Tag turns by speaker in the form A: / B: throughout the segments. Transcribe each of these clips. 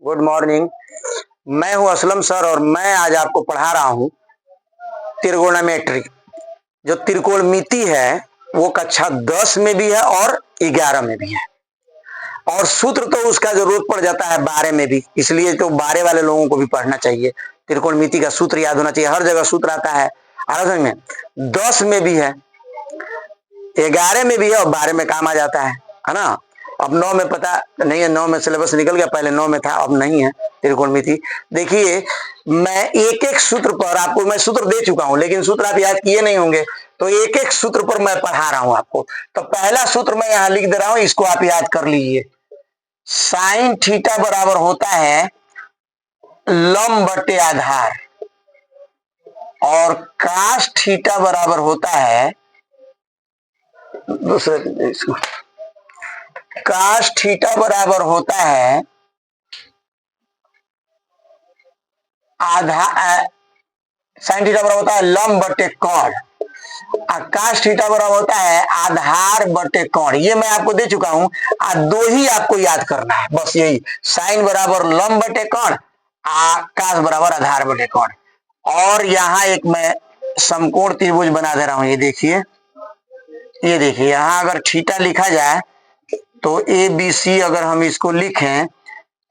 A: Good morning. मैं हूं Aslam sir और मैं आज आपको पढ़ा रहा हूं त्रिकोणमिति। जो त्रिकोणमिति है वो कक्षा 10 में भी है और 11 में भी है, और सूत्र तो उसका जरूरत पड़ जाता है 12 में भी, इसलिए तो 12 वाले लोगों को भी पढ़ना चाहिए। त्रिकोणमिति का सूत्र याद होना चाहिए, हर जगह सूत्र आता है। समझ में 10 में भी है, 11 में भी है और 12 में काम आ जाता है ना। अब 9 में पता नहीं है, 9 में सिलेबस निकल गया, पहले 9 में था अब नहीं है त्रिकोणमिति। देखिए मैं एक एक सूत्र पर आपको, मैं सूत्र दे चुका हूं लेकिन सूत्र आप याद किए नहीं होंगे, तो एक एक सूत्र पर मैं पढ़ा रहा हूं आपको। तो पहला सूत्र मैं यहां लिख दे रहा हूं, इसको आप याद कर लीजिए। साइन थीटा बराबर होता है लंब बटे आधार, और कास थीटा बराबर होता है दूसरे, कास थीटा बराबर होता है साइन थीटा बराबर होता है लंब बटे कोण, कास थीटा बराबर होता है आधार बटे कोण। ये मैं आपको दे चुका हूं, दो ही आपको याद करना है, बस यही। साइन बराबर लंब बटे कोण, कास बराबर आधार बटे कोण। और यहां एक मैं समकोण त्रिभुज बना दे रहा हूं, ये देखिए, ये देखिए यहां अगर थीटा लिखा जाए तो ए बी सी अगर हम इसको लिखें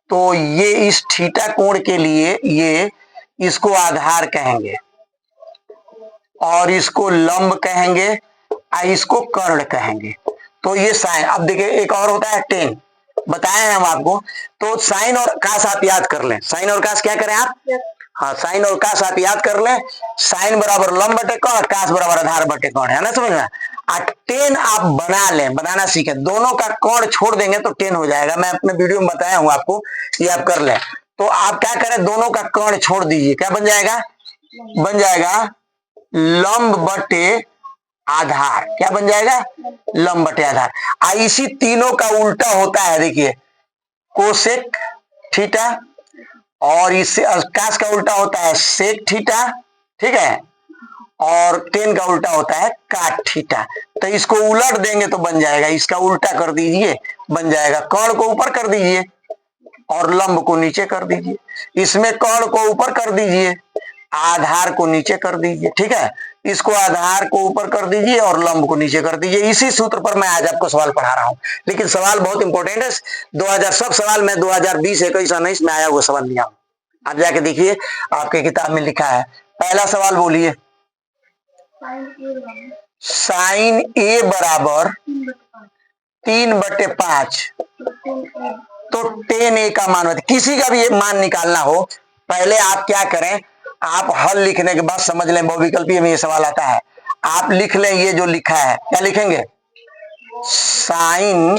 A: तो ये इस थीटा कोण के लिए ये इसको आधार कहेंगे और इसको लंब कहेंगे और इसको कर्ण कहेंगे। तो ये साइन, अब देखिए एक और होता है टेन, बताए हैं हम आपको। तो साइन और कास आप याद कर लें, साइन और कास क्या करें आप, हाँ साइन और कास आप याद कर लें। साइन बराबर लंब बटे कोण, कास बराबर आधार बटे कोण, है ना, समझ में। टेन आप बना लें, बनाना सीखें, दोनों का कोण छोड़ देंगे तो टेन हो जाएगा। मैं अपने वीडियो में बताया हूं आपको, ये आप कर लें। तो आप क्या करें, दोनों का कोण छोड़ दीजिए, क्या बन जाएगा, बन जाएगा लंब बटे आधार। क्या बन जाएगा, लंब बटे आधार। इसी तीनों का उल्टा होता है, देखिए कोसेक थीटा, और इससे कास का उल्टा होता है सेक थीटा, ठीक है, और टेन का उल्टा होता है काट थीटा। तो इसको उलट देंगे तो बन जाएगा, इसका उल्टा कर दीजिए, बन जाएगा कोण को ऊपर कर दीजिए और लंब को नीचे कर दीजिए। इसमें कोण को ऊपर कर दीजिए, आधार को नीचे कर दीजिए, ठीक है। इसको आधार को ऊपर कर दीजिए और लंब को नीचे कर दीजिए। इसी सूत्र पर मैं आज आपको सवाल पढ़ा रहा हूं, लेकिन सवाल बहुत इंपॉर्टेंट है। 2000 सब सवाल मैं 2020, 21, 19 में आया हुआ सवाल लिया हूं, आप जाके देखिए, आपके किताब में लिखा है। पहला सवाल बोलिए, साइन ए बराबर 3/5, तो टेन ए का मान, किसी का भी मान निकालना हो, पहले आप क्या करें, आप हल लिखने के बाद समझ लें, बहुविकल्पीय में ये सवाल आता है, आप लिख लें ये जो लिखा है, क्या लिखेंगे, साइन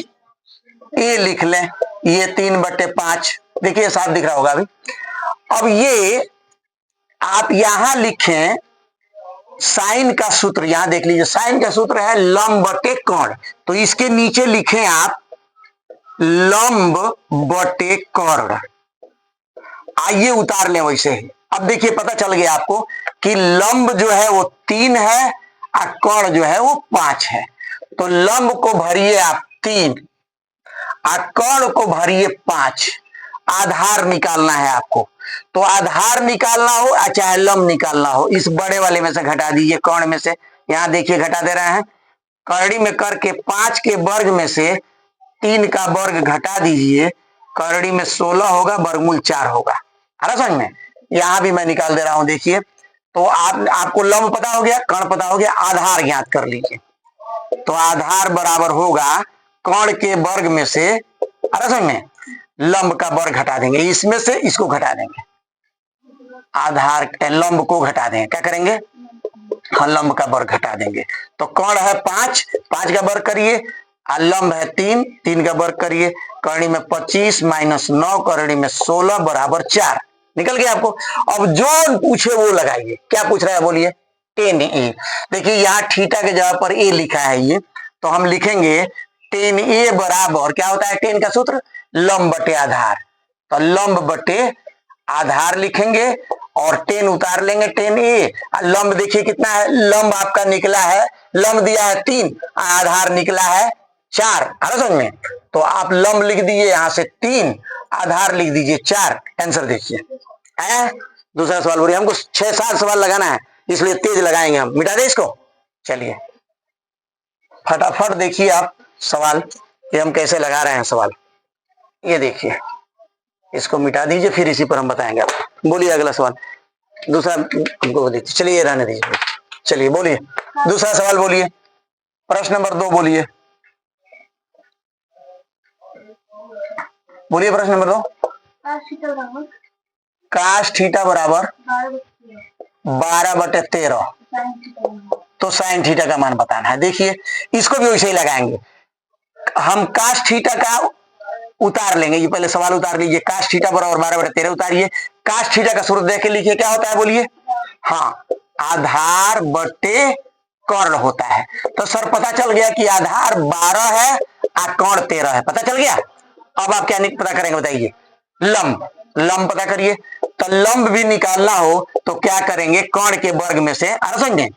A: ए लिख लें, ये 3/5, देखिए साफ दिख रहा होगा अभी। अब ये आप यहां लिखें साइन का सूत्र, यहां देख लीजिए, साइन का सूत्र है लंब बटे कोण, तो इसके नीचे लिखें आप लंब बटे कर्ण। आइए उतार लें वैसे ही। अब देखिए पता चल गया आपको कि लंब जो है वो 3 है और कर्ण जो है वो 5 है। तो लंब को भरिए आप 3 और कर्ण को भरिए 5। आधार निकालना है आपको, तो आधार निकालना हो चाहे लंब निकालना हो, इस बड़े वाले में से घटा दीजिए, कर्ण में से, यहां देखिए घटा दे रहे हैं, करड़ी में करके 5 के वर्ग में से 3 का वर्ग घटा दीजिए, करड़ी में 16 होगा, वर्गमूल 4 होगा, है ना समझ में। यहां भी मैं निकाल दे रहा हूं, देखिए। तो आपको लंब पता हो गया, कर्ण पता हो गया, आधार ज्ञात कर लीजिए। तो आधार बराबर होगा कर्ण के वर्ग में से, है ना समझ में, लंब का वर्ग घटा देंगे, इसमें से इसको घटा देंगे, आधार लंब को घटा देंगे, क्या करेंगे, हाँ लंब का वर्ग घटा देंगे। तो कर्ण है 5, 5 का वर्ग करिए, और लंब है 3, 3 का वर्ग करिए, करणी में 25 - 9, करणी में 16 बराबर 4, निकल गया आपको। अब जो पूछे वो लगाइए, क्या पूछ रहा है बोलिए, टेन ए। देखिए यहाँ थीटा के जगह पर ए लिखा है ये, तो हम लिखेंगे टेन ए बराबर, क्या होता है टेन का सूत्र, लंब बटे आधार, तो लंब बटे आधार लिखेंगे और टेन उतार लेंगे, टेन ए। लंब देखिए कितना है, लंब आपका निकला है, लंब दिया है 3, आधार निकला है 4, आ रहा समझ में? तो आप लंब लिख दीजिए यहां से 3, आधार लिख दीजिए 4, आंसर देखिए। दूसरा सवाल बोलिए, हमको 6-7 सवाल लगाना है इसलिए तेज लगाएंगे हम। मिटा दे इसको। चलिए फटाफट देखिए आप सवाल कि हम कैसे लगा रहे हैं सवाल। ये देखिए, इसको मिटा दीजिए फिर इसी पर हम बताएंगे आपको। बोलिए अगला सवाल। दूसरा हमको देखिए, चलिए रहने दीजिए। चलिए बोलिए दूसरा सवाल, बोलिए प्रश्न नंबर 2 बोलिए। बोलिए प्रश्न नंबर 2। काश थीटा बराबर 12/13 तो साइन थीटा का मान बताना है। देखिए इसको भी वैसे ही लगाएंगे हम। काश थीटा का उतार लेंगे, ये पहले सवाल उतार लीजिए। काश थीटा बराबर 12/13 उतारिए। काश थीटा का सूत्र देख के लिखिए, क्या होता है बोलिए? हाँ, आधार बटे कर्ण होता है। तो सर पता चल गया कि आधार 12 है और कर्ण 13 है, पता चल गया। अब आप क्या पता करेंगे बताइए? लंब। लंब पता करिए। तो लंब भी निकालना हो तो क्या करेंगे? कर्ण के वर्ग में से, समझे,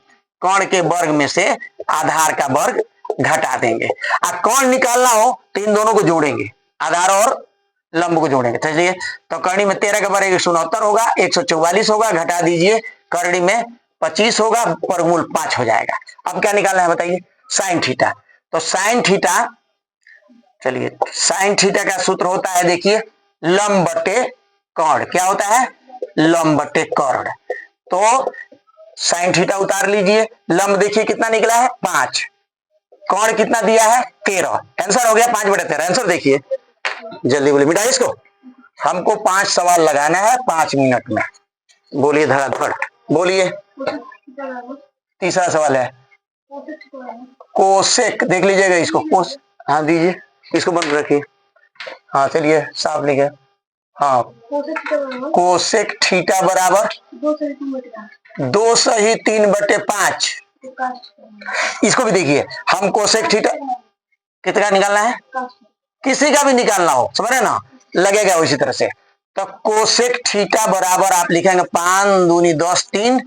A: कर्ण के वर्ग में से आधार का वर्ग घटा देंगे। और कर्ण निकालना हो तो इन दोनों को जोड़ेंगे, आधार और लंब को जोड़ेंगे। चलिए तो करणी में 13 का वर्ग 169 होगा, 144 होगा, घटा दीजिए करणी में 25 होगा, वर्गमूल 5 हो जाएगा। अब क्या निकालना है बताइए? Sine theta. तो साइन थीटा, चलिए साइन थीटा का सूत्र होता है, देखिए लंब बटे कर्ण। क्या होता है? लंब बटे कर्ण। तो साइन थीटा उतार लीजिए। लंब देखिए कितना निकला है? 5। कर्ण कितना दिया है? 13। आंसर हो गया 5/13। आंसर देखिए जल्दी बोलिए, मिटाइए इसको। हमको 5 सवाल लगाना है 5 मिनट में। बोलिए धड़ाधड़ बोलिए। तीसरा सवाल है कोसेक, देख लीजिएगा इसको। कोस, हाँ दीजिए, इसको बंद रखिए। हाँ चलिए साफ लिखे। हाँ, कोसेक थीटा बराबर 2 सही 3/5। इसको भी देखिए, हम कोसेक थीटा कितना निकालना है? किसी का भी निकालना हो, समझ रहे ना, लगेगा उसी तरह से। तो कोसेक थीटा बराबर आप लिखेंगे 5 दूनी 10, 3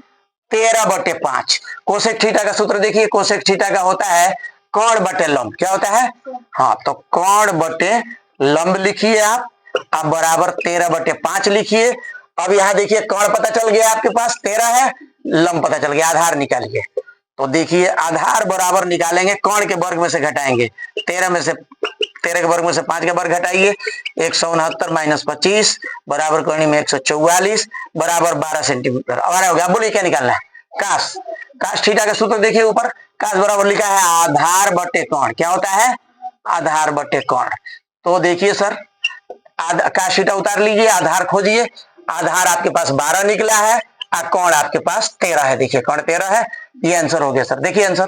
A: 13/5। कोसेक थीटा का सूत्र देखिए, कोसेक थीटा का होता है कर्ण बटे लंब। क्या होता है? हाँ, तो कर्ण बटे लंब लिखिए आप, अब बराबर 13/5 लिखिए। अब यहाँ देखिए कर्ण पता चल गया आपके पास 13 है, लंब पता चल गया, आधार निकालिए। तो देखिए आधार बराबर निकालेंगे, कर्ण के वर्ग में से घटाएंगे, 13 के वर्ग में से 5 का वर्ग घटाइए, 169 - 25 बराबर करनी में 144 बराबर 12 सेंटीमीटर। अब हो गया। बोलिए क्या निकालना है? काश। काश थीटा का सूत्र देखिए ऊपर, काश बराबर लिखा है आधार बटे कर्ण। क्या होता है? आधार बटे कर्ण। तो देखिए सर, काश थीटा उतार लीजिए, आधार खोजिए। आधार आपके पास 12 निकला है और कर्ण आपके पास 13 है। देखिए कर्ण 13 है, ये आंसर हो गया सर। देखिए आंसर,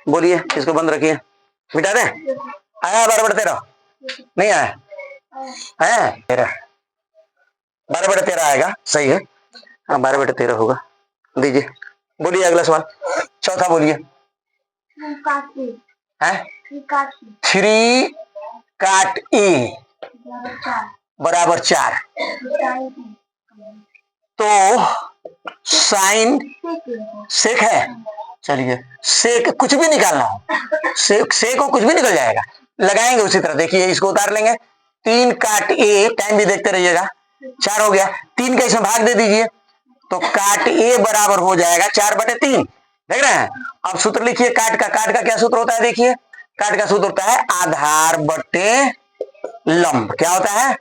A: बोलिए इसको बंद रखिए, मिटा दें। आया 12/13? नहीं आया है? 12/13 आएगा, सही है। हाँ 12/13 होगा। दीजिए, बोलिए अगला सवाल, चौथा बोलिए। 3 काट ए बराबर 4 तो साइन सेक है। चलिए सेक कुछ भी निकालना हो, सेक को कुछ भी निकल जाएगा, लगाएंगे उसी तरह। देखिए इसको उतार लेंगे, 3 काट ए, टाइम भी देखते रहिएगा, 4 हो गया। 3 का इसमें भाग दे दीजिए तो काट ए बराबर हो जाएगा 4/3। देख रहे हैं? अब सूत्र लिखिए काट का। काट का क्या सूत्र होता है? देखिए काट का सूत्र होता है आधार बटे लंब। क्या होता है?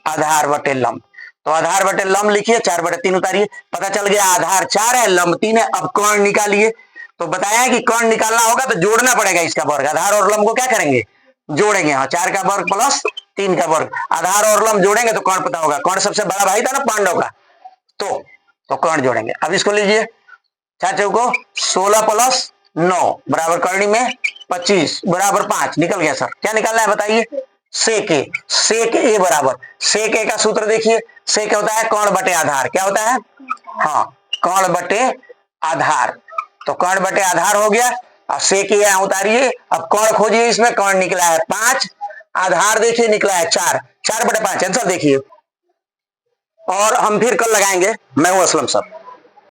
A: आधार बटे लंब। तो आधार बटे लंब लिखिए, 4/3 उतारिए। पता चल गया आधार 4 है, लंब 3 है। अब कर्ण निकालिए। तो बताया कि कर्ण निकालना होगा तो जोड़ना पड़ेगा इसका वर्ग। आधार और लंब को क्या करेंगे? जोड़ेंगे। हाँ, 4 का वर्ग प्लस 3 का वर्ग, आधार और लंब जोड़ेंगे तो कर्ण पता होगा। कर्ण सबसे बड़ा भाई था ना पांडव का, तो कर्ण जोड़ेंगे। अब इसको लीजिए, 4 चौको 16 + 9 बराबर करनी में 25 बराबर 5 निकल गया। सर क्या निकालना है बताइए? सेक ए। सेक ए बराबर, सेक ए का सूत्र देखिए, सेक होता है कर्ण बटे आधार। क्या होता है? हाँ, कर्ण बटे आधार। तो कर्ण बटे आधार हो गया। अब सेक ए उतारिए, अब कर्ण खोजिए। इसमें कर्ण निकला है 5, आधार देखिए निकला है 4, 4/5 आंसर देखिए। और हम फिर कल लगाएंगे। मैं हूं असलम सर।